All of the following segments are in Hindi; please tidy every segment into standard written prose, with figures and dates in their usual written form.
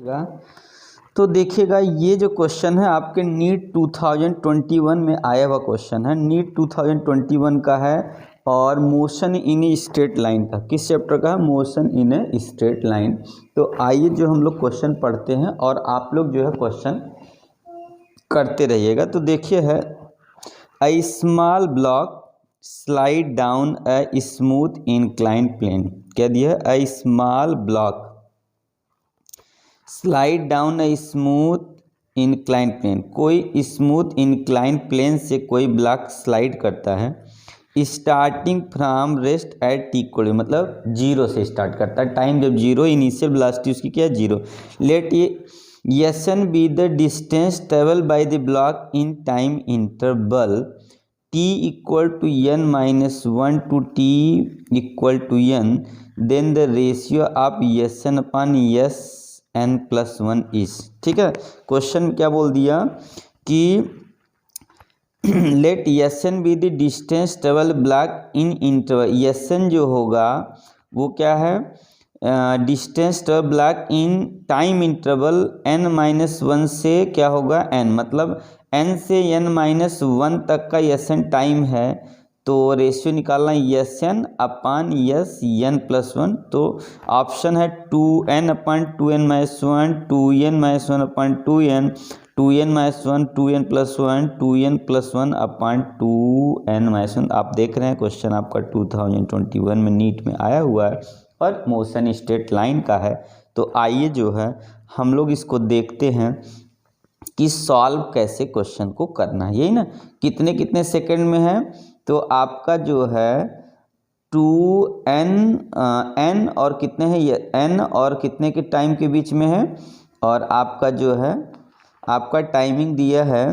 देखिएगा तो देखिएगा ये जो क्वेश्चन है आपके नीट 2021 में आया हुआ क्वेश्चन है। नीट 2021 का है और motion in a straight line का, किस चैप्टर का है? Motion in a straight line. तो आइए जो हम लोग क्वेश्चन पढ़ते हैं और आप लोग जो है क्वेश्चन करते रहिएगा। तो देखिए है a small block slide down a smooth inclined plane. क्या दिया है? A small block slide down a smooth inclined plane. कोई स्मूथ इंक्लाइंड प्लेन से कोई ब्लॉक स्लाइड करता है starting from rest at t equal, मतलब जीरो से स्टार्ट करता है। टाइम जब जीरो, इनिशियल वेलोसिटी उसकी क्या है? जीरो। लेट ये n be the distance travel by the block in time interval t equal to n minus one to t equal to n, then the ratio of S n upon S n plus one is. ठीक है, क्वेश्चन क्या बोल दिया कि let S n be the distance travel block in interval. S n जो होगा वो क्या है? Distance travel block in time interval n minus one से क्या होगा? n, मतलब n से n माइनस वन तक का एस एन टाइम है। तो रेशियो निकालना एस एन अपान एस एन प्लस वन। तो ऑप्शन है 2n अपान 2n minus one, 2n minus one upon 2n, 2n minus one, 2n plus one, 2n plus one upon 2n minus one. आप देख रहे हैं क्वेश्चन आपका 2021 में नीट में आया हुआ है और मोशन स्ट्रेट लाइन का है। तो आइए जो है हम लोग इसको देखते हैं कि सॉल्व कैसे क्वेश्चन को करना है। यही ना, कितने कितने सेकंड में है? तो आपका जो है 2n n और कितने हैं ये n और कितने के टाइम के बीच में है, और आपका जो है आपका टाइमिंग दिया है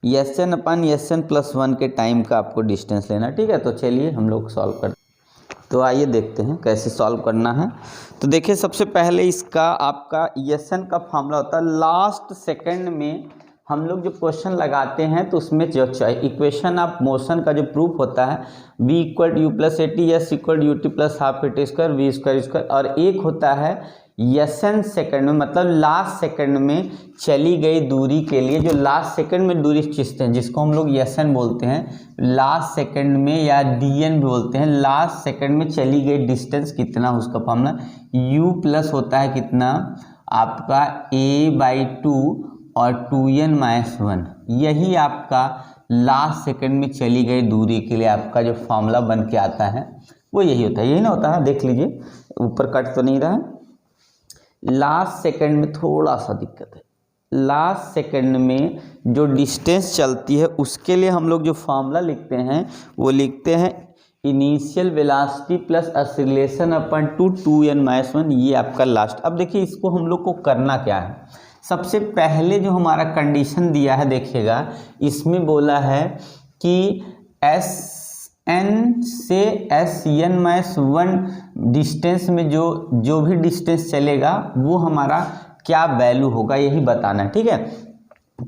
S n upon S n plus one के टाइम का आपको डिस्टेंस लेना। ठीक है, तो चलिए हम लोग सॉल्व करते हैं। तो आइए देखते हैं कैसे सॉल्व करना है। तो देखिए सबसे पहले इसका आपका एस एन का फॉर्मूला होता है, लास्ट सेकंड में हम लोग जो क्वेश्चन लगाते हैं तो उसमें जो इक्वेशन ऑफ मोशन का जो प्रूफ होता है v equal u plus a t, S equal u t plus half a t square, v square square, और एक होता है एस एन सेकेंड में, मतलब लास्ट सेकंड में चली गई दूरी के लिए, जो लास्ट सेकंड में दूरी खींचते हैं जिसको हम लोग एस एन बोलते हैं, लास्ट सेकंड में, या डी एन भी बोलते हैं। लास्ट सेकंड में चली गई डिस्टेंस कितना, उसका फॉर्मूला u प्लस होता है कितना आपका a बाई टू और 2n माइनस वन। यही आपका लास्ट सेकंड में चली गई दूरी के लिए आपका जो फॉर्मूला बन के आता है वो यही होता है। यही ना होता है, देख लीजिए ऊपर कट तो नहीं रहा है। लास्ट सेकंड में थोड़ा सा दिक्कत है, लास्ट सेकंड में जो डिस्टेंस चलती है उसके लिए हम लोग जो फॉर्मूला लिखते हैं वो लिखते हैं initial velocity plus acceleration upon to 2n minus one. ये आपका लास्ट। अब देखिए इसको हम लोग को करना क्या है। सबसे पहले जो हमारा कंडीशन दिया है देखिएगा, इसमें बोला है कि एस एन से S n minus one distance में जो भी डिस्टेंस चलेगा वो हमारा क्या वैल्यू होगा, यही बताना है। ठीक है,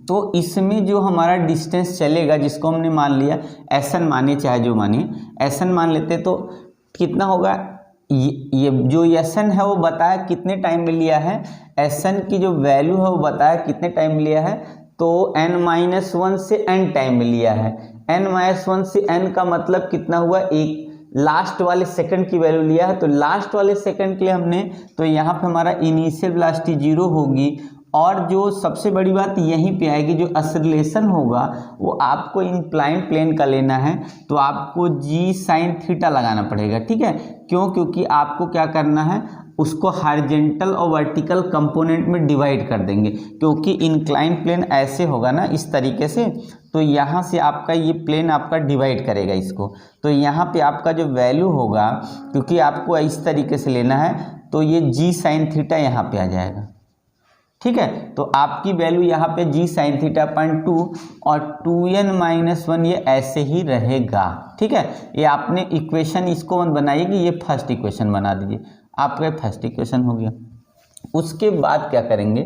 तो इसमें जो हमारा डिस्टेंस चलेगा जिसको हमने मान लिया एस एन, मानिए चाहे जो मानिए एस एन मान लेते, तो कितना होगा? ये जो एस एन है वो बताया कितने टाइम में लिया है, एस एन की जो वैल्यू है वो बताया कितने टाइम में लिया है, तो n माइनस वन से n टाइम में लिया है। n माइनस वन से n का मतलब कितना हुआ? एक लास्ट वाले सेकंड की वैल्यू लिया है, तो लास्ट वाले सेकंड के लिए हमने, तो यहाँ पे हमारा इनिशियल वेलोसिटी जीरो होगी, और जो सबसे बड़ी बात यहीं पे आएगी, जो एक्सीलरेशन होगा वो आपको इंक्लाइंड प्लेन का लेना है, तो आपको जी साइन थीटा लगाना पड़ेगा। ठीक है, क्यों? क्योंकि आपको क्या करना है, उसको हॉरिजॉन्टल और वर्टिकल कंपोनेंट में डिवाइड कर देंगे, क्योंकि इंक्लाइंड प्लेन ऐसे होगा ना इस तरीके से, तो यहाँ से आपका ये प्लेन आपका डिवाइड करेगा इसको, तो यहाँ पे आपका जो वैल्यू होगा, क्योंकि आपको इस तरीके से लेना है, तो ये जी साइन थीटा यहाँ पे आ जाएगा। ठीक है, तो आपकी वैल्यू यहाँ पे जी साइन थीटा पॉइंट टू और 2n माइनस वन ये ऐसे ही रहेगा। ठीक है, ये आपने इक्वेशन इसको बनाइए कि ये फर्स्ट इक्वेशन बना दीजिए, आपका फर्स्ट इक्वेशन हो गया। उसके बाद क्या करेंगे,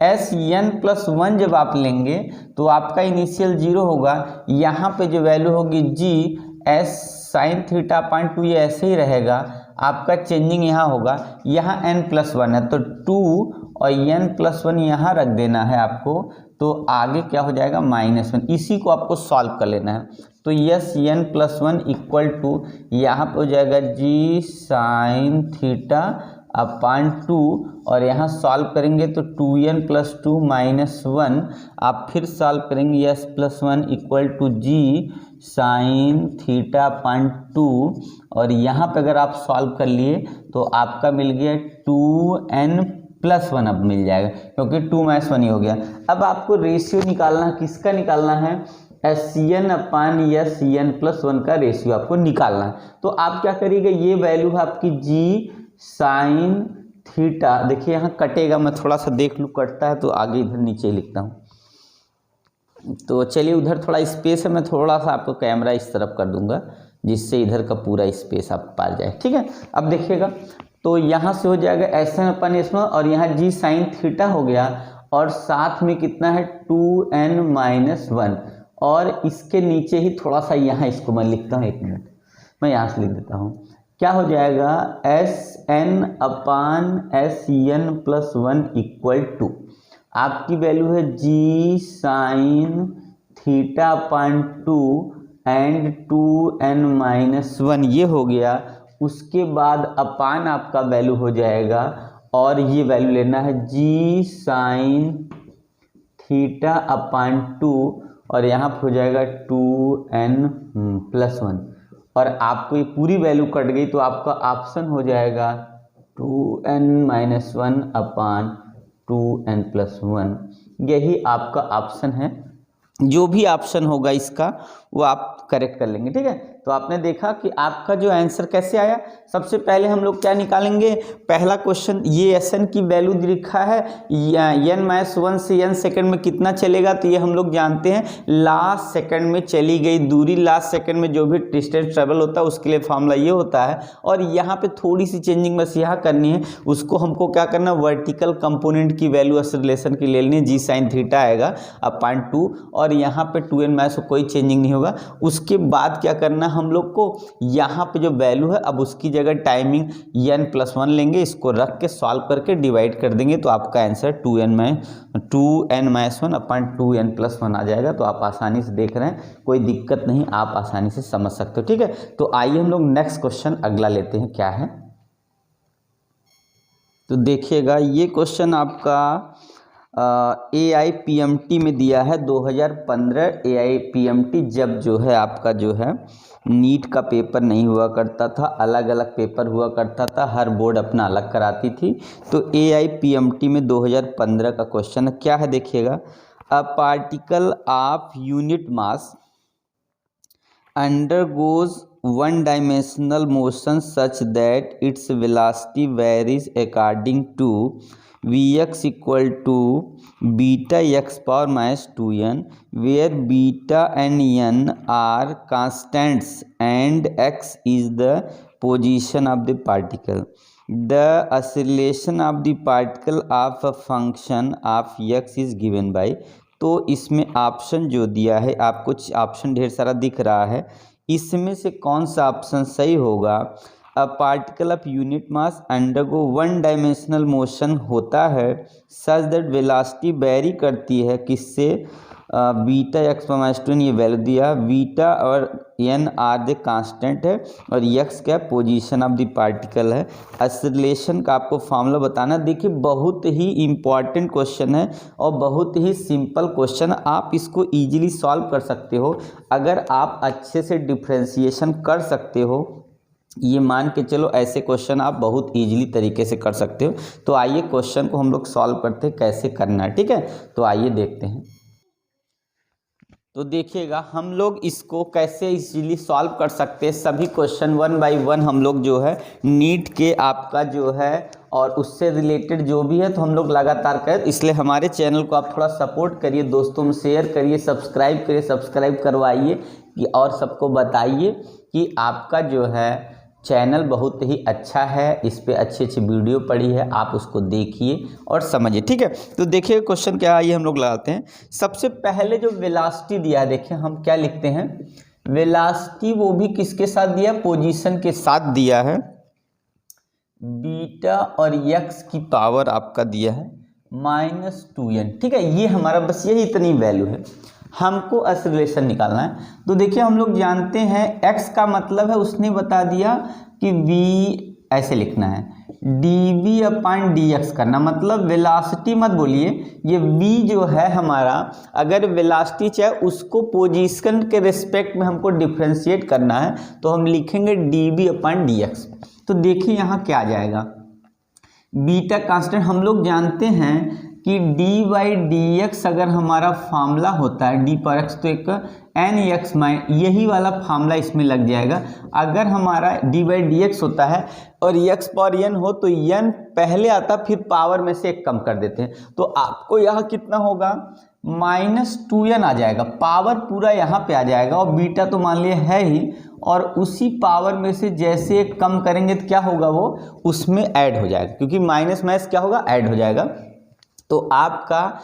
एस एन प्लस वन जब आप लेंगे तो आपका इनिशियल जीरो होगा, यहाँ पे जो वैल्यू होगी G S sine theta point two, ये ऐसे ही रहेगा। आपका चेंजिंग यहाँ होगा, यहाँ n प्लस वन है तो 2 और n+1 यहाँ रख देना है आपको, तो आगे क्या हो जाएगा -1। इसी को आपको सॉल्व कर लेना है। तो यस n+1 इक्वल टू यहाँ पे हो जाएगा g sin θ/2 और यहाँ सॉल्व करेंगे तो 2n+2 -1। आप फिर सॉल्व करेंगे s+1 equal to g sin θ/2 और यहाँ पे अगर आप सॉल्व कर लिए तो आपका मिल गया 2n+1 अब मिल जाएगा, क्योंकि 2 - 1 ही हो गया। अब आपको रेशियो निकालना है, किसका निकालना है? SCn/Sn+1 का रेशियो आपको निकालना है। तो आप क्या करिएगा, ये वैल्यू है आपकी g sin θ। देखिए यहाँ कटेगा, मैं थोड़ा सा देख लूँ कटता है तो आगे इधर नीचे लिखता हूँ। तो चलिए उधर थोड़ा स्पेस है, मैं थोड़ा सा आपको कैमरा इस तरफ कर दूंगा जिससे इधर का पूरा स्पेस आप पा जाए, ठीक है। अब देखिएगा तो यहाँ से हो जाएगा Sn/S और यहाँ g sin θ हो गया और साथ में कितना है 2n-1 और इसके नीचे ही थोड़ा सा यहाँ इसको मैं लिखता हूँ, 1 मिनट मैं यहाँ से लिख देता हूँ। क्या हो जाएगा Sn/Sn+1 इक्वल टू आपकी वैल्यू है g sin θ/2 एंड 2n-1 ये हो गया। उसके बाद अपान आपका वैल्यू हो जाएगा और ये वैल्यू लेना है g sin θ/2 और यहाँ पर हो जाएगा 2n+1 और आपको ये पूरी वैल्यू कट गई तो आपका ऑप्शन हो जाएगा 2n-1/2n+1। यही आपका ऑप्शन है। जो भी ऑप्शन होगा इसका वो आप करेक्ट कर लेंगे, ठीक है। तो आपने देखा कि आपका जो आंसर कैसे आया। सबसे पहले हम लोग क्या निकालेंगे, पहला क्वेश्चन ये Sn की वैल्यू लिखा है n-1 से n सेकंड में कितना चलेगा, तो ये हम लोग जानते हैं लास्ट सेकंड में चली गई दूरी। लास्ट सेकंड में जो भी डिस्टेंस ट्रेवल होता है उसके लिए फॉर्मूला ये होता है। और यहाँ पे थोड़ी सी चेंजिंग बस यहाँ करनी है, उसको हमको क्या करना, वर्टिकल कंपोनेंट की वैल्यू एक्सेलरेशन की ले लेनी है, g sin θ आएगा /2 और यहाँ पे 2n- कोई चेंजिंग नहीं होगा। उसके बाद क्या करना हम लोग को, यहाँ पे जो वैल्यू है अब उसकी जगह टाइमिंग n+1 लेंगे, इसको रख के सॉल्व करके डिवाइड कर देंगे तो आपका आंसर 2n-1/2n+1 आ जाएगा। तो आप आसानी से देख रहे हैं, कोई दिक्कत नहीं, आप आसानी से समझ सकते हो, ठीक है। तो आइए हम लोग नेक्स्ट क्वेश्चन अगला लेते हैं, क्या है तो देखिएगा ये क्वेश्चन आपका AIPMT में दिया है 2015। AIPMT जब जो है आपका जो है नीट का पेपर नहीं हुआ करता था, अलग अलग पेपर हुआ करता था, हर बोर्ड अपना अलग कराती थी। तो AIPMT में 2015 का क्वेश्चन क्या है, देखिएगा। A particle of unit mass undergoes one-dimensional motion such that its velocity varies according to Vx equal to beta x power minus 2n, where beta and n are constants and x is the position of the particle. The acceleration of the particle of a function of x is given by। तो इसमें ऑप्शन जो दिया है आपको, ऑप्शन ढेर सारा दिख रहा है, इसमें से कौन सा ऑप्शन सही होगा। A particle of unit mass undergo one dimensional motion होता है सच दैट वेलोसिटी वेरी करती है, किससे, बीटा x माइनस 2 ये वैल्यू दिया, बीटा और n आर द कांस्टेंट है और x क्या पोजीशन ऑफ द पार्टिकल है। एक्सेलरेशन का आपको फार्मूला बताना। देखिए बहुत ही इम्पॉर्टेंट क्वेश्चन है और बहुत ही सिंपल क्वेश्चन, आप इसको इजीली सॉल्व कर सकते हो अगर आप अच्छे से डिफ्रेंशिएशन कर सकते हो। ये मान के चलो ऐसे क्वेश्चन आप बहुत इजीली तरीके से कर सकते हो। तो आइए क्वेश्चन को हम लोग सॉल्व करते हैं, कैसे करना है, ठीक है। तो आइए देखते हैं। तो देखिएगा हम लोग इसको कैसे इजीली सॉल्व कर सकते हैं। सभी क्वेश्चन 1 बाय 1 हम लोग जो है नीट के आपका जो है और उससे रिलेटेड जो भी है तो हम लोग लगातार करें। इसलिए हमारे चैनल को आप थोड़ा सपोर्ट करिए, दोस्तों में शेयर करिए, सब्सक्राइब करिए, सब्सक्राइब करवाइए कि और सबको बताइए कि आपका जो है चैनल बहुत ही अच्छा है, इस पे अच्छी अच्छी वीडियो पड़ी है, आप उसको देखिए और समझिए, ठीक है। तो देखिए क्वेश्चन क्या है, ये हम लोग लगाते हैं। सबसे पहले जो वेलोसिटी दिया है, देखिए हम क्या लिखते हैं, वेलोसिटी वो भी किसके साथ दिया, पोजीशन के साथ दिया है। बीटा और यक्स की पावर आपका दिया है -2n। ठीक है, ये हमारा बस यही इतनी वैल्यू है, हमको एक्सेलरेशन निकालना है। तो देखिए हम लोग जानते हैं x का मतलब है, उसने बता दिया कि v ऐसे लिखना है, dv/dx करना, मतलब वेलोसिटी मत बोलिए, ये v जो है हमारा, अगर वेलोसिटी चाहे उसको पोजीशन के रिस्पेक्ट में हमको डिफ्रेंशिएट करना है तो हम लिखेंगे dv/dx। तो देखिए यहाँ क्या आ जाएगा, बीटा कांस्टेंट हम लोग जानते हैं कि d/dx अगर हमारा फार्मूला होता है d पर x, तो एक nx यही वाला फार्मूला इसमें लग जाएगा। अगर हमारा d/dx होता है और x पर n हो तो n पहले आता, फिर पावर में से एक कम कर देते हैं, तो आपको यहाँ कितना होगा, -2n आ जाएगा, पावर पूरा यहाँ पे आ जाएगा, और बीटा तो मान लिया है ही, और उसी पावर में से जैसे एक कम करेंगे तो क्या होगा, वो उसमें ऐड हो जाएगा, क्योंकि माइनस माइनस क्या होगा, ऐड हो जाएगा। तो आपका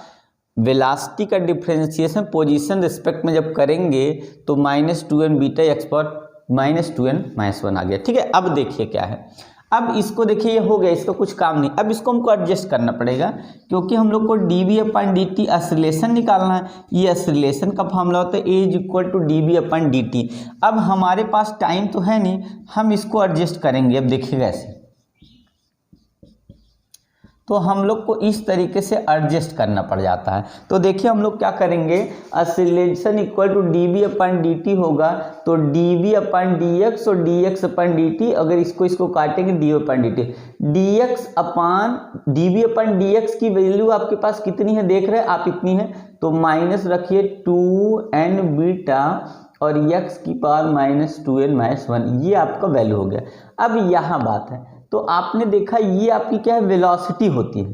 वेलोसिटी का डिफरेंशिएशन पोजीशन रिस्पेक्ट में जब करेंगे तो -2n बीटा x पर -2n-1 आ गया। ठीक है, अब देखिए क्या है, अब इसको देखिए ये हो गया, इसका कुछ काम नहीं, अब इसको हमको एडजस्ट करना पड़ेगा, क्योंकि हम लोग को dv/dt एक्सेलरेशन निकालना है। ये एक्सेलरेशन का फार्मूला होता है a=dv/dt। अब हमारे पास टाइम तो है नहीं, हम इसको एडजस्ट करेंगे। अब देखिएगा ऐसे, तो हम लोग को इस तरीके से एडजस्ट करना पड़ जाता है। तो देखिए हम लोग क्या करेंगे, एक्सेलरेशन =dv/dt होगा, तो dv/dx और dx/dt, अगर इसको काटेंगे dv/dt, dv/dx की वैल्यू आपके पास कितनी है, देख रहे हैं आप, इतनी है, तो माइनस रखिए 2n बीटा और x की पावर -2n-1, ये आपका वैल्यू हो गया। अब यहाँ बात है, तो आपने देखा ये आपकी क्या है, वेलोसिटी होती है,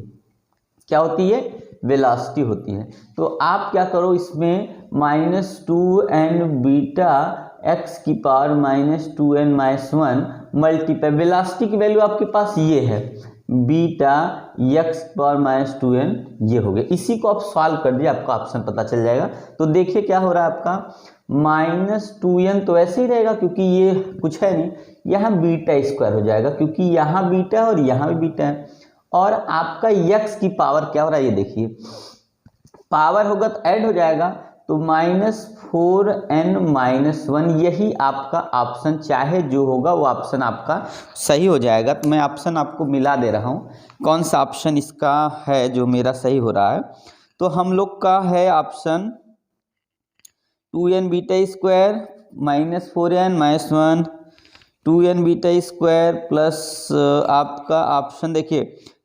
क्या होती है, वेलोसिटी होती है। तो आप क्या करो, इसमें -2n बीटा x की पावर -2n-1 मल्टीप्लाई, वेलोसिटी की वैल्यू आपके पास ये है, बीटा x की पावर -2n, ये हो गया। इसी को आप सॉल्व कर दिए, आपका ऑप्शन पता चल जाएगा। तो देखिए क्या हो रहा है आपका, -2n तो ऐसे ही रहेगा क्योंकि ये कुछ है नहीं, यहाँ बीटा स्क्वायर हो जाएगा क्योंकि यहाँ बीटा है और यहाँ भी बीटा है, और आपका x की पावर क्या हो रहा है, ये देखिए, पावर होगा तो ऐड हो जाएगा, तो -4n-1, यही आपका ऑप्शन, चाहे जो होगा वो ऑप्शन आपका सही हो जाएगा। तो मैं ऑप्शन आपको मिला दे रहा हूँ, कौन सा ऑप्शन इसका है जो मेरा सही हो रहा है। तो हम लोग का है option 2n beta square -4n-1, 2n beta square plus आपका ऑप्शन देखिए,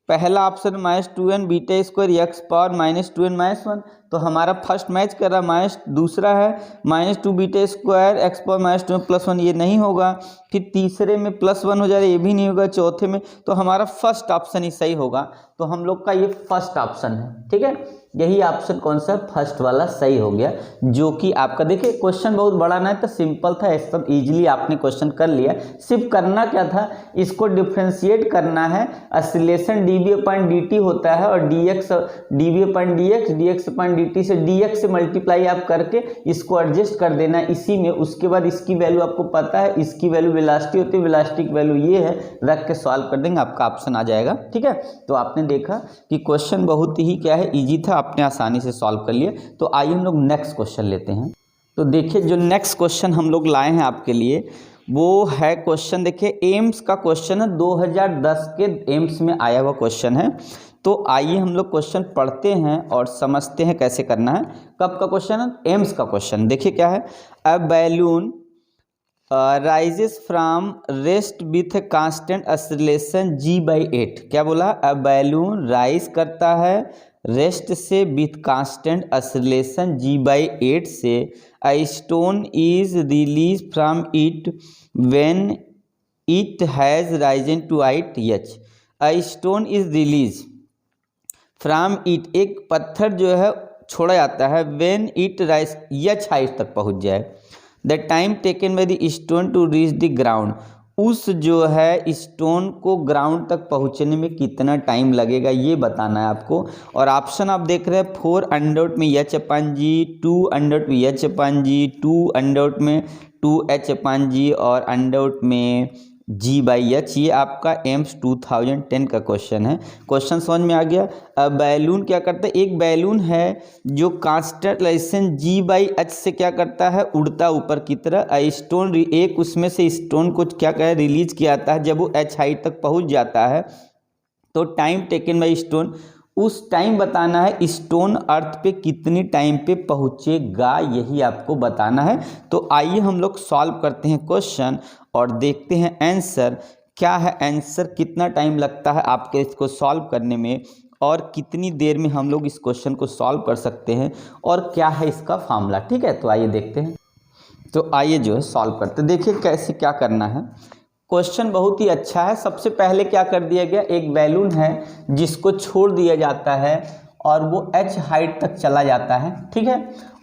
पहला option -2n beta square x power -2n-1, तो हमारा फर्स्ट मैच कर रहा है, दूसरा है -2 beta square x power -2n+1, ये नहीं होगा, फिर तीसरे में +1 हो जाएगा, ये भी नहीं होगा, चौथे में, तो हमारा फर्स्ट ऑप्शन ही सही होगा। तो हम लोग का ये फर्स्ट ऑप्शन है, ठीक है, यही ऑप्शन कौन सा, फर्स्ट वाला सही हो गया, जो कि आपका देखिए क्वेश्चन बहुत बड़ा ना है, तो सिंपल था, एकदम इजीली आपने क्वेश्चन कर लिया। सिर्फ करना क्या था, इसको डिफ्रेंशिएट करना है, एक्सेलरेशन dv/dt होता है, और dv/dx dx/dt से dx से मल्टीप्लाई आप करके इसको एडजस्ट कर देना है इसी में। उसके बाद इसकी वैल्यू आपको पता है, इसकी वैल्यू वेलोसिटी होती है, वेलोसिटी की वैल्यू ये है, रख के सॉल्व कर देंगे, आपका ऑप्शन आ जाएगा। ठीक है, तो आपने देखा कि क्वेश्चन बहुत ही क्या है, ईजी था, आपने आसानी से सॉल्व कर लिए। तो आइए हम लोग नेक्स्ट क्वेश्चन लेते हैं। तो देखिए जो नेक्स्ट क्वेश्चन हम लोग लाए हैं आपके लिए, वो है क्वेश्चन, देखिए एम्स का क्वेश्चन है, 2010 के एम्स में आया हुआ क्वेश्चन है। तो आइए हम लोग क्वेश्चन पढ़ते हैं और समझते हैं कैसे करना है। कब का क्वेश्चन है, एम्स का क्वेश्चन। देखिए क्या है, a balloon rises from rest with constant acceleration g/8। क्या बोला, अ बैलून राइज करता है रेस्ट से विथ कांस्टेंट एक्सेलरेशन g/8 से, a stone is release from it when it has risen to height h। A stone is release from it, एक पत्थर जो है छोड़ा जाता है, when it rise h height तक पहुंच जाए। The time taken by the stone to reach the ground, उस जो है स्टोन को ग्राउंड तक पहुंचने में कितना टाइम लगेगा ये बताना है आपको। और ऑप्शन आप देख रहे हैं, 4 में h/g, 2 में h/g, 2 में 2h/g और अंडर में G/H। ये आपका एम्स 2010 का क्वेश्चन है। क्वेश्चन समझ में आ गया। बैलून क्या करता है, एक बैलून है जो कांस्टेंट रेजिस्टेंस G/H से क्या करता है, उड़ता ऊपर की तरह। स्टोन एक उसमें से स्टोन को क्या कहे रिलीज किया जाता है, जब वो H हाइट तक पहुंच जाता है तो टाइम टेकन बाई स्टोन, उस टाइम बताना है स्टोन अर्थ पे कितनी टाइम पे पहुंचेगा, यही आपको बताना है। तो आइए हम लोग सॉल्व करते हैं क्वेश्चन और देखते हैं आंसर क्या है, आंसर कितना टाइम लगता है आपके इसको सॉल्व करने में और कितनी देर में हम लोग इस क्वेश्चन को सॉल्व कर सकते हैं और क्या है इसका फार्मूला। ठीक है, तो आइए देखते हैं। तो आइए जो है सॉल्व करते हैं। देखिए कैसे क्या करना है। क्वेश्चन बहुत ही अच्छा है। सबसे पहले क्या कर दिया गया, एक बैलून है जिसको छोड़ दिया जाता है और वो H हाइट तक चला जाता है। ठीक है,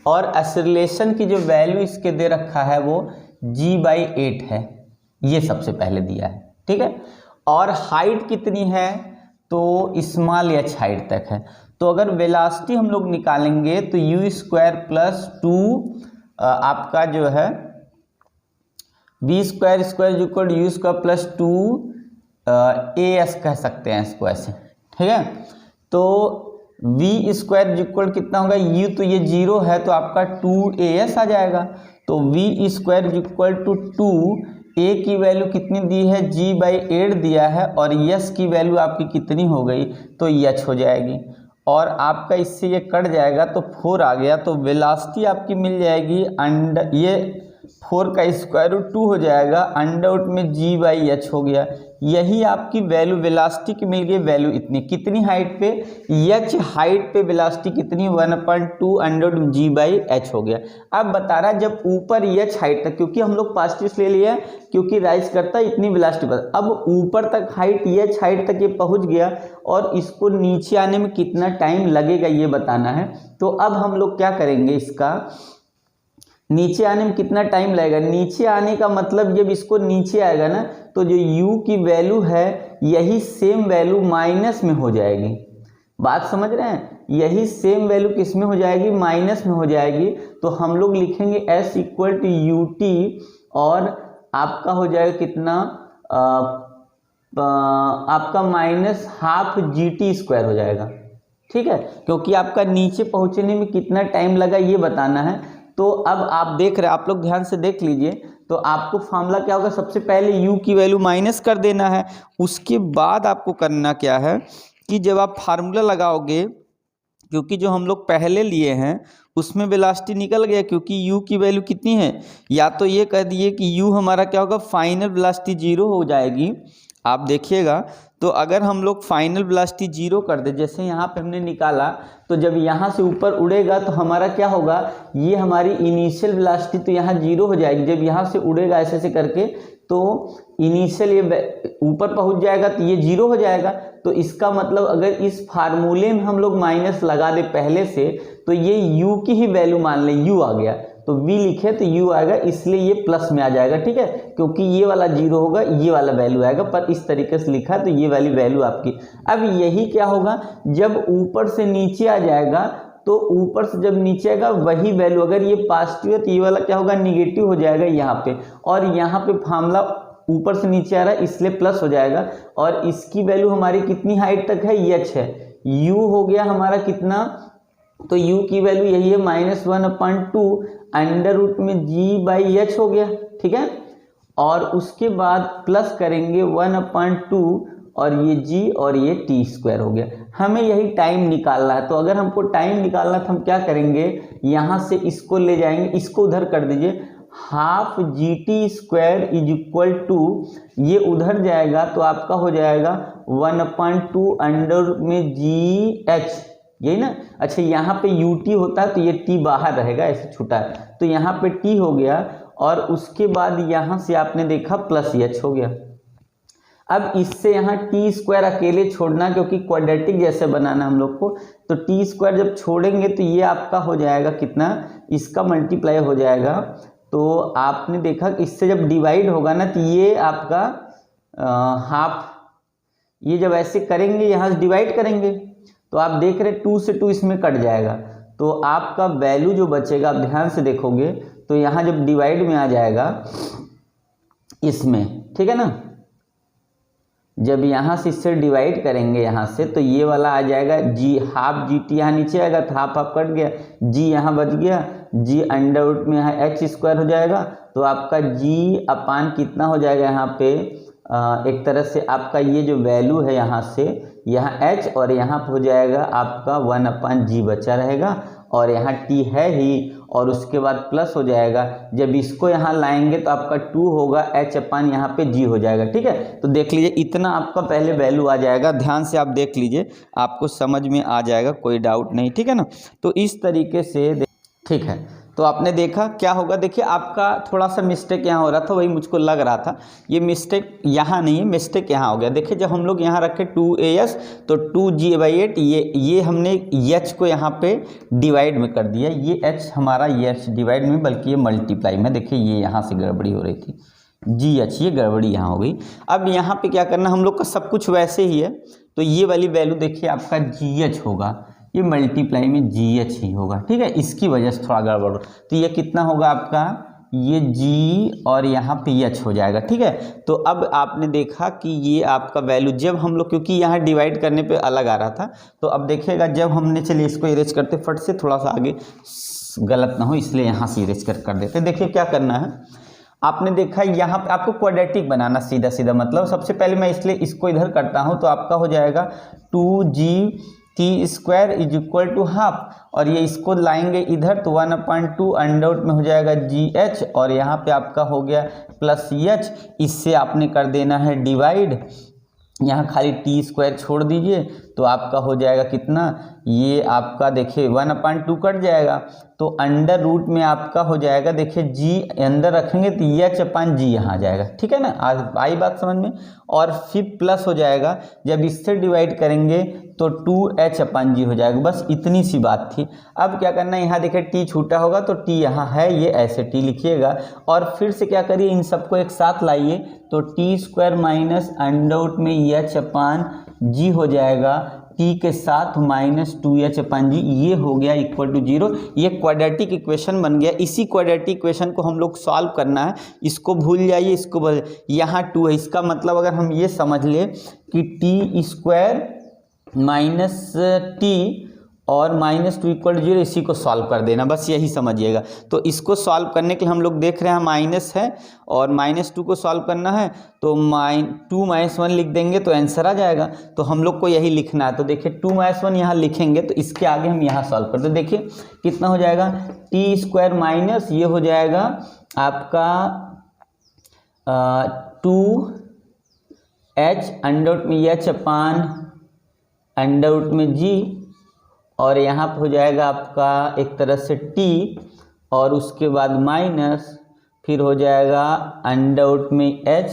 और एक्सेलरेशन की जो वैल्यू इसके दे रखा है वो G/8 है, ये सबसे पहले दिया है। ठीक है, और हाइट कितनी है, तो स्मॉल h हाइट तक है। तो अगर वेलोसिटी हम लोग निकालेंगे तो u² प्लस 2 आपका जो है v² u² प्लस 2 as कह सकते हैं इसको ऐसे। ठीक है, तो v² कितना होगा, u तो ये 0 है तो आपका 2as आ जाएगा। तो v² 2, a की वैल्यू कितनी दी है, G/8 दिया है, और s की वैल्यू आपकी कितनी हो गई, तो h हो जाएगी। और आपका इससे ये कट जाएगा तो 4 आ गया, तो वेलोसिटी आपकी मिल जाएगी ये 4 का स्क्वायर रूट 2 हो जाएगा, अंडर में G/H हो गया। यही आपकी वैल्यू वेलोसिटी की मिल गई। वैल्यू इतनी कितनी हाइट पे, H हाइट पे वेलोसिटी कितनी 1/2 अंडर G/H हो गया। अब बता रहा है जब ऊपर H हाइट तक, क्योंकि हम लोग पास्ट ले लिया क्योंकि राइज करता है इतनी वेलोसिटी पर। अब ऊपर तक हाइट H हाइट तक ये पहुंच गया और इसको नीचे आने में कितना टाइम लगेगा ये बताना है। तो अब हम लोग क्या करेंगे, इसका नीचे आने में कितना टाइम लगेगा। नीचे आने का मतलब जब इसको नीचे आएगा ना तो जो u की वैल्यू है यही सेम वैल्यू माइनस में हो जाएगी। बात समझ रहे हैं, यही सेम वैल्यू किस में हो जाएगी, माइनस में हो जाएगी। तो हम लोग लिखेंगे s = ut और आपका हो जाएगा कितना आपका -12 GT² हो जाएगा। ठीक है, क्योंकि आपका नीचे पहुंचने में कितना टाइम लगा ये बताना है। तो अब आप देख रहे हैं, आप लोग ध्यान से देख लीजिए। तो आपको फार्मूला क्या होगा, सबसे पहले u की वैल्यू माइनस कर देना है। उसके बाद आपको करना क्या है कि जब आप फार्मूला लगाओगे, क्योंकि जो हम लोग पहले लिए हैं उसमें वेलोसिटी निकल गया, क्योंकि u की वैल्यू कितनी है, या तो ये कह दिए कि u हमारा क्या होगा, फाइनल वेलोसिटी 0 हो जाएगी। आप देखिएगा, तो अगर हम लोग फाइनल वेलोसिटी 0 कर दे, जैसे यहाँ पे हमने निकाला, तो जब यहाँ से ऊपर उड़ेगा तो हमारा क्या होगा, ये हमारी इनिशियल वेलोसिटी तो यहाँ 0 हो जाएगी। जब यहाँ से उड़ेगा ऐसे ऐसे करके तो इनिशियल ये ऊपर पहुँच जाएगा तो ये 0 हो जाएगा। तो इसका मतलब अगर इस फार्मूले में हम लोग माइनस लगा दे पहले से, तो ये u की ही वैल्यू मान लें, u आ गया तो v लिखे तो u आएगा, इसलिए ये प्लस में आ जाएगा। ठीक है, क्योंकि ये वाला 0 होगा, ये वाला वैल्यू आएगा, पर इस तरीके से लिखा तो ये वाली वैल्यू आपकी। अब यही क्या होगा, जब ऊपर से नीचे आ जाएगा तो ऊपर से जब नीचे आएगा वही वैल्यू, अगर ये पॉजिटिव है तो ये वाला क्या होगा, निगेटिव हो जाएगा यहाँ पे। और यहाँ पे फार्मूला ऊपर से नीचे आ रहा है इसलिए प्लस हो जाएगा। और इसकी वैल्यू हमारी कितनी हाइट तक है, h है, u हो गया हमारा कितना, तो u की वैल्यू यही है -1/2 अंडर रूट में G/H हो गया। ठीक है, और उसके बाद प्लस करेंगे 1/2 और ये g और ये t² हो गया। हमें यही टाइम निकालना है। तो अगर हमको टाइम निकालना तो हम क्या करेंगे, यहाँ से इसको ले जाएंगे, इसको उधर कर दीजिए, ½ GT² = ये उधर जाएगा तो आपका हो जाएगा 1/2 अंडर में GH, यही ना। अच्छा, यहाँ पे ut होता है तो ये t बाहर रहेगा, ऐसे छूटा है, तो यहाँ पे t हो गया। और उसके बाद यहाँ से आपने देखा प्लस h हो गया। अब इससे यहाँ t² अकेले छोड़ना, क्योंकि क्वाड्रेटिक जैसे बनाना हम लोग को, तो t² जब छोड़ेंगे तो ये आपका हो जाएगा कितना, इसका मल्टीप्लाई हो जाएगा। तो आपने देखा कि इससे जब डिवाइड होगा ना तो ये आपका हाफ, ये जब ऐसे करेंगे यहाँ से डिवाइड करेंगे तो आप देख रहे 2 से 2 इसमें कट जाएगा, तो आपका वैल्यू जो बचेगा, आप ध्यान से देखोगे तो यहाँ जब डिवाइड में आ जाएगा इसमें, ठीक है ना, जब यहाँ से इससे डिवाइड करेंगे यहाँ से, तो ये वाला आ जाएगा जी, हाफ जी टी यहाँ नीचे आएगा तो हाफ हाफ कट गया, जी यहाँ बच गया, जी अंडर रूट में यहाँ एच स्क्वायर हो जाएगा। तो आपका जी अपान कितना हो जाएगा यहाँ पे, एक तरह से आपका ये जो वैल्यू है यहाँ से यहाँ एच और यहाँ हो जाएगा आपका 1/g बचा रहेगा, और यहाँ टी है ही, और उसके बाद प्लस हो जाएगा। जब इसको यहाँ लाएंगे तो आपका 2 होगा, एच अपान यहाँ पे जी हो जाएगा। ठीक है, तो देख लीजिए इतना आपका पहले वैल्यू आ जाएगा, ध्यान से आप देख लीजिए, आपको समझ में आ जाएगा, कोई डाउट नहीं। ठीक है ना, तो इस तरीके से ठीक है, तो आपने देखा क्या होगा। देखिए आपका थोड़ा सा मिस्टेक यहाँ हो रहा था, वही मुझको लग रहा था, ये मिस्टेक यहाँ नहीं है, मिस्टेक यहाँ हो गया। देखिए जब हम लोग यहाँ रखे 2as तो 2g/8, ये हमने h को यहाँ पे डिवाइड में कर दिया, ये h हमारा ये h डिवाइड में, बल्कि ये मल्टीप्लाई में। देखिए ये यहाँ से गड़बड़ी हो रही थी, GH, ये गड़बड़ी यहाँ हो गई। अब यहाँ पे क्या करना, हम लोग का सब कुछ वैसे ही है, तो ये वाली वैल्यू देखिए आपका GH होगा, ये मल्टीप्लाई में GH ही होगा। ठीक है, इसकी वजह से थोड़ा गड़बड़, तो ये कितना होगा आपका, ये G और यहाँ पे H हो जाएगा। ठीक है, तो अब आपने देखा कि ये आपका वैल्यू जब हम लोग, क्योंकि यहाँ डिवाइड करने पे अलग आ रहा था, तो अब देखिएगा जब हमने, चलिए इसको इरेज करते फट से, थोड़ा सा आगे गलत ना हो इसलिए यहाँ से इरेज कर देते। देखिए क्या करना है, आपने देखा यहाँ पे आपको क्वाड्रेटिक बनाना, सीधा सीधा मतलब सबसे पहले मैं इसलिए इसको इधर करता हूँ, तो आपका हो जाएगा 2g² is equal to half, और ये इसको लाएंगे इधर तो 1/2 अंडर में हो जाएगा GH, और यहाँ पे आपका हो गया प्लस H, इससे आपने कर देना है डिवाइड, यहाँ खाली t² छोड़ दीजिए, तो आपका हो जाएगा कितना, ये आपका देखिए 1/2 कट जाएगा, तो अंडर रूट में आपका हो जाएगा, देखिए g अंदर रखेंगे तो h/g यहाँ आ जाएगा। ठीक है ना, आज आई बात समझ में, और फिर प्लस हो जाएगा, जब इससे डिवाइड करेंगे तो 2h/g हो जाएगा। बस इतनी सी बात थी। अब क्या करना है, यहाँ देखिए t छूटा होगा तो t यहाँ है, ये ऐसे t लिखिएगा, और फिर से क्या करिए, इन सबको एक साथ लाइए, तो t² माइनस अंडर रूट में h/g हो जाएगा, t के साथ माइनस 2h/g, ये हो गया इक्वल टू 0। ये क्वाड्रेटिक इक्वेशन बन गया। इसी क्वाड्रेटिक इक्वेशन को हम लोग सॉल्व करना है, इसको भूल जाइए, इसको भूल, यहाँ 2 है, इसका मतलब अगर हम ये समझ ले कि t² माइनस t और -2 इक्वल 0, इसी को सॉल्व कर देना, बस यही समझिएगा। तो इसको सॉल्व करने के लिए हम लोग देख रहे हैं माइनस है और -2 को सॉल्व करना है, तो 2 - 1 लिख देंगे तो आंसर आ जाएगा। तो हम लोग को यही लिखना है, तो देखिए 2 - 1 यहाँ लिखेंगे, तो इसके आगे हम यहाँ सॉल्व करते हैं। देखिए कितना हो जाएगा, t² माइनस ये हो जाएगा आपका 2h अंडर में h/अंडर में g, और यहाँ पर हो जाएगा आपका एक तरह से t, और उसके बाद माइनस, फिर हो जाएगा अंडर में h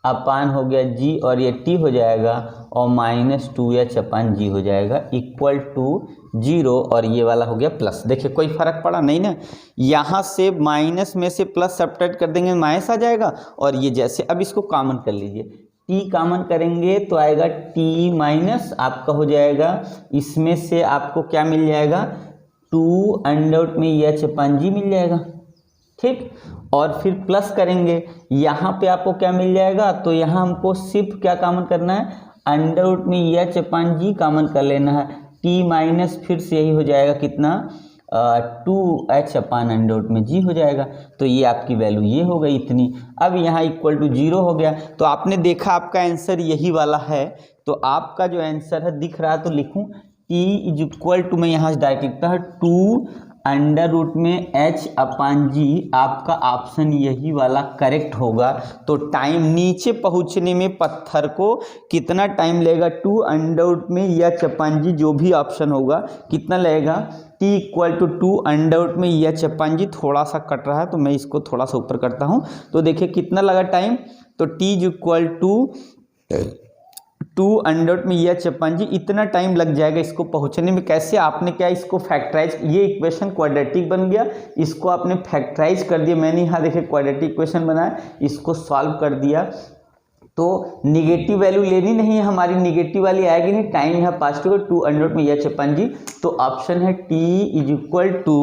अपान हो गया g, और ये t हो जाएगा, और -2h/g हो जाएगा इक्वल टू 0, और ये वाला हो गया प्लस। देखिए कोई फर्क पड़ा नहीं ना, यहाँ से माइनस में से प्लस सब्ट्रैक्ट कर देंगे, माइनस आ जाएगा, और ये जैसे, अब इसको कॉमन कर लीजिए, t कॉमन करेंगे तो आएगा t माइनस, आपका हो जाएगा, इसमें से आपको क्या मिल जाएगा, 2 अंडर में h/g मिल जाएगा। ठीक, और फिर प्लस करेंगे, यहाँ पे आपको क्या मिल जाएगा, तो यहाँ हमको सिर्फ क्या कॉमन करना है, अंडर में h/g कॉमन कर लेना है, t माइनस फिर से यही हो जाएगा कितना, 2h/g हो जाएगा। तो ये आपकी वैल्यू ये हो गई इतनी। अब यहाँ इक्वल टू 0 हो गया, तो आपने देखा आपका आंसर यही वाला है। तो आपका जो आंसर है दिख रहा है, तो लिखूँ t इज इक्वल टू, मैं यहाँ डायरेक्ट लिखता है 2 अंडर रूट में h/g, आपका ऑप्शन यही वाला करेक्ट होगा। तो टाइम नीचे पहुंचने में पत्थर को कितना टाइम लगेगा, 2 अंडर रूट में h/g जो भी ऑप्शन होगा कितना लगेगा, t equal to 2 under root में h/g, थोड़ा सा कट रहा है तो मैं इसको थोड़ा सा ऊपर करता हूं, तो देखिए कितना लगा टाइम, तो t इक्वल टू 2 अंडर में h/g, इतना टाइम लग जाएगा इसको पहुंचने में। कैसे, आपने क्या इसको फैक्टराइज, ये इक्वेशन क्वाड्रेटिक बन गया, इसको आपने फैक्टराइज कर दिया। मैंने यहाँ देखिए क्वाड्रेटिक इक्वेशन बनाया, इसको सॉल्व कर दिया, तो निगेटिव वैल्यू लेनी नहीं है हमारी, निगेटिव वाली आएगी नहीं, टाइम यहाँ पॉजिटिव 2 अंडर में h/g, तो ऑप्शन है t इज इक्वल टू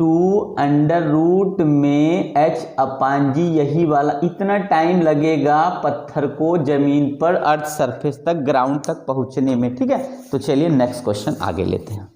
2 में h/g, यही वाला इतना टाइम लगेगा पत्थर को जमीन पर अर्थ सरफेस तक, ग्राउंड तक पहुंचने में। ठीक है, तो चलिए नेक्स्ट क्वेश्चन आगे लेते हैं।